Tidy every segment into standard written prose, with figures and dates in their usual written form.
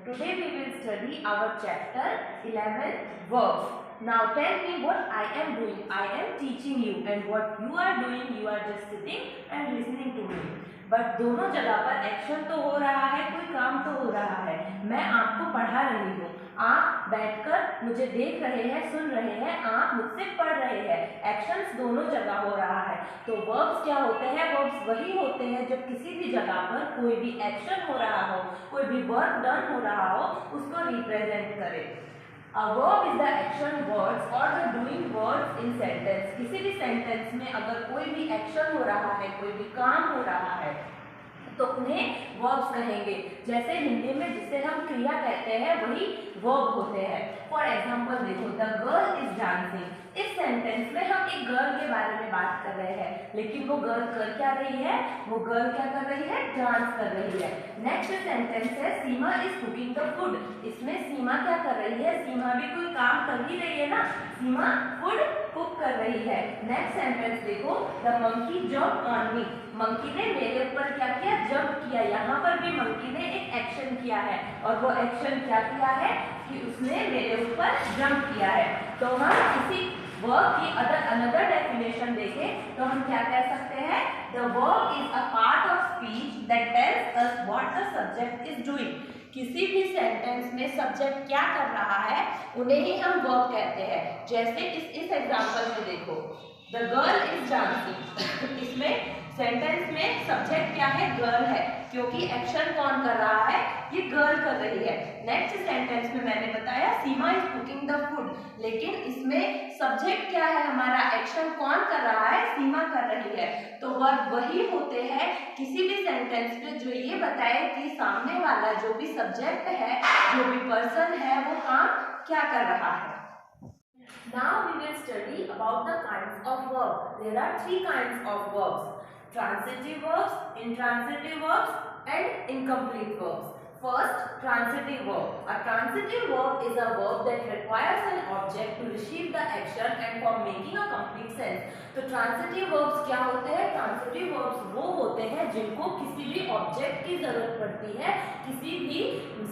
Today we will study our chapter 11 verbs. Now tell me what I am doing. I am teaching you and what you are doing, you are just sitting and listening to me. But दोनों जगह पर action तो हो रहा है, कोई काम तो हो रहा है। मैं आपको पढ़ा रही हूँ, आप बैठकर मुझे देख रहे हैं, सुन रहे हैं, आप मुझसे पढ़ रहे हैं। एक्शंस दोनों जगह हो रहा है। तो वर्ब्स क्या होते हैं? वर्ब्स वही होते हैं जब किसी भी जगह पर कोई भी एक्शन हो रहा हो, कोई भी वर्क डन हो रहा हो, उसको रिप्रेजेंट करे। A verb is the action words or the doing words in sentence. किसी भी सेंटेंस में अगर कोई भी एक्शन हो रहा है, कोई भी काम हो रहा है, तो उन्हें वर्ब्स कहेंगे। जैसे हिंदी में जिसे हम क्रिया कहते हैं वही वर्ब होते हैं। फॉर एग्जाम्पल देखो, द गर्ल इज डांसिंग। इस सेंटेंस में हम एक गर्ल के बारे में बात कर रहे हैं, लेकिन वो गर्ल कर क्या रही है? वो गर्ल क्या कर रही है? डांस कर रही है। नेक्स्ट सेंटेंस है सीमा इज कुकिंग द फूड। इसमें सीमा क्या कर रही है? सीमा भी कोई काम कर ही रही है ना, सीमा फूड कुक कर रही है। नेक्स्ट सेंटेंस देखो, the monkey jump on me. Monkey ने मेरे ऊपर क्या किया? जंप किया। यहाँ पर भी मंकी ने एक एक्शन किया है, और वो एक्शन क्या किया है कि उसने मेरे ऊपर जंप किया है। तो हम किसी वर्ब की अनदर डेफिनेशन देखें तो हम क्या कह सकते हैं? The verb is a part of speech that tells us what the subject is doing. किसी भी सेंटेंस में सब्जेक्ट क्या कर रहा है उन्हें ही हम वर्ब कहते हैं। जैसे इस एग्जांपल में देखो, द गर्ल इज डांसिंग। इसमें सेंटेंस में सब्जेक्ट क्या है? गर्ल है, क्योंकि एक्शन कौन कर रहा है? ये गर्ल कर रही है। नेक्स्ट सेंटेंस में मैंने बताया सीमा इज कुकिंग द फूड, लेकिन इसमें सब्जेक्ट क्या है हमारा? एक्शन कौन कर रहा है? सीमा कर रही है। तो वर्ब वही होते हैं किसी भी सेंटेंस में जो ये बताए कि सामने वाला जो भी सब्जेक्ट है, जो भी पर्सन है, वो काम क्या कर रहा है। Now we will study about the kinds of verbs. There are three kinds of verbs: transitive verbs, intransitive verbs, and incomplete verbs. First, transitive verb. A transitive verb is a verb that requires an object to receive the action and for making a complete sense. तो transitive verbs क्या होते हैं? transitive verbs वो होते हैं जिनको किसी भी ऑब्जेक्ट की जरूरत पड़ती है किसी भी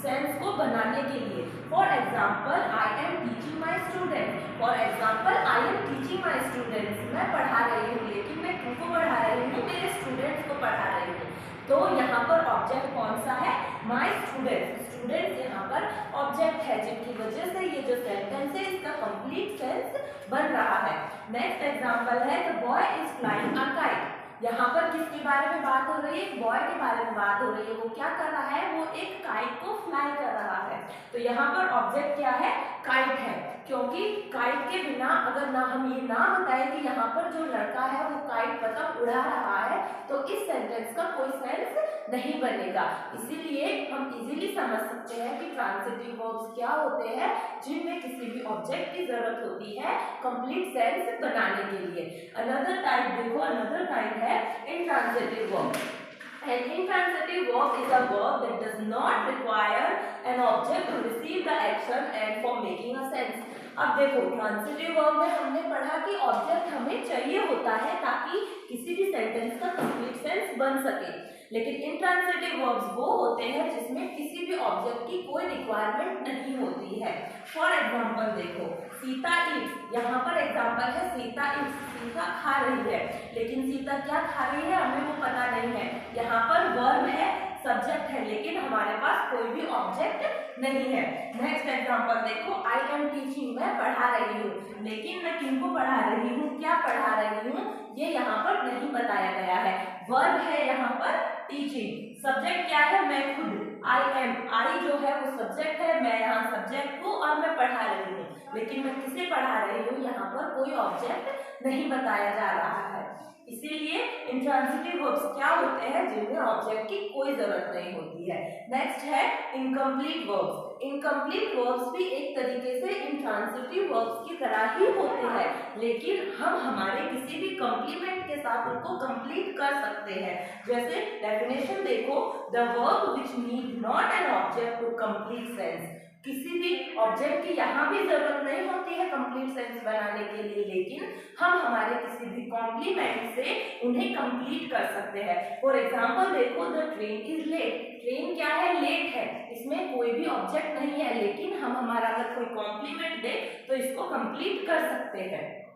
सेंस को बनाने के लिए। For example, I am teaching my student. For example, I am teaching my students. मैं पढ़ा रही हूँ, लेकिन मैं किसको पढ़ा रही हूँ? मेरे स्टूडेंट्स को पढ़ा रही हूँ। तो यहाँ पर ऑब्जेक्ट कौन सा है? My students. स्टूडेंट्स यहाँ पर ऑब्जेक्ट है, जिनकी वजह से ये जो सेंटेंस है इसका कंप्लीट सेंस बन रहा है। नेक्स्ट एग्जांपल है the boy is flying a kite. यहाँ पर किसके बारे में बात हो रही है? बॉय के बारे में बात हो रही है। वो क्या कर रहा है? वो एक काइट को फ्लाई कर रहा है। तो यहाँ पर ऑब्जेक्ट क्या है? काइट है, क्योंकि काइट के बिना अगर ना हम ये ना बताएं कि यहाँ पर जो लड़का है वो काइट पतंग उड़ा रहा है, तो इस सेंटेंस का कोई सेंस नहीं बनेगा। इसीलिए हम इजीली समझ सकते हैं कि ट्रांजिटिव वर्ब्स क्या होते हैं, जिनमें किसी भी ऑब्जेक्ट की जरूरत होती है कंप्लीट सेंस बनाने के लिए। अनदर टाइप देखो, अनदर टाइप है intransitive verb. An intransitive verb is a verb that does not require an object to receive the action and for making a sense. अब देखो, ट्रांजिटिव वर्ब में हमने पढ़ा कि ऑब्जेक्ट हमें चाहिए होता है ताकि किसी भी सेंटेंस का कंप्लीट सेंस बन सके, लेकिन इंट्रांजिटिव वर्ब्स वो होते हैं जिसमें किसी भी ऑब्जेक्ट की कोई रिक्वायरमेंट नहीं होती है। फॉर एग्जाम्पल देखो, सीता ईट्स। यहाँ पर एग्जाम्पल है सीता ईट्स। सीता खा रही है, लेकिन सीता क्या खा रही है हमें वो पता नहीं है। यहाँ पर वर्ब है, सब्जेक्ट है, लेकिन हमारे पास कोई भी ऑब्जेक्ट नहीं है। नेक्स्ट एग्जांपल देखो, आई एम टीचिंग। मैं पढ़ा रही हूँ, लेकिन मैं किनको पढ़ा रही हूँ, क्या पढ़ा रही हूँ, ये यहाँ पर नहीं बताया गया है। वर्ब है यहाँ पर टीचिंग, सब्जेक्ट क्या है? मैं खुद। आई एम, आई जो है वो सब्जेक्ट है, मैं यहाँ सब्जेक्ट हूँ और मैं पढ़ा रही हूँ, लेकिन मैं किसे पढ़ा रही हूँ यहाँ पर कोई ऑब्जेक्ट नहीं बताया जा रहा है। इसीलिए इंट्रांजिटिव वर्ब्स क्या होते हैं जिनमें ऑब्जेक्ट की कोई जरूरत नहीं होती है। नेक्स्ट है इनकम्प्लीट वर्ब्स। इनकम्प्लीट वर्ब्स भी एक तरीके से इंट्रांजिटिव वर्ब्स की तरह ही होते हैं, लेकिन हम हमारे किसी भी कॉम्प्लीमेंट के साथ उनको कंप्लीट कर सकते हैं। जैसे डेफिनेशन देखो, the verb which need not an object to complete sense. किसी भी ऑब्जेक्ट की यहाँ भी जरूरत नहीं होती है कंप्लीट सेंस बनाने के लिए, लेकिन हम हमारे किसी भी कॉम्प्लीमेंट से उन्हें कंप्लीट कर सकते हैं। फॉर एग्जाम्पल देखो, the train is late. Train क्या है? लेट है। इसमें कोई भी ऑब्जेक्ट नहीं है, लेकिन हम हमारा अगर कोई कॉम्प्लीमेंट दे तो इसको कंप्लीट कर सकते हैं।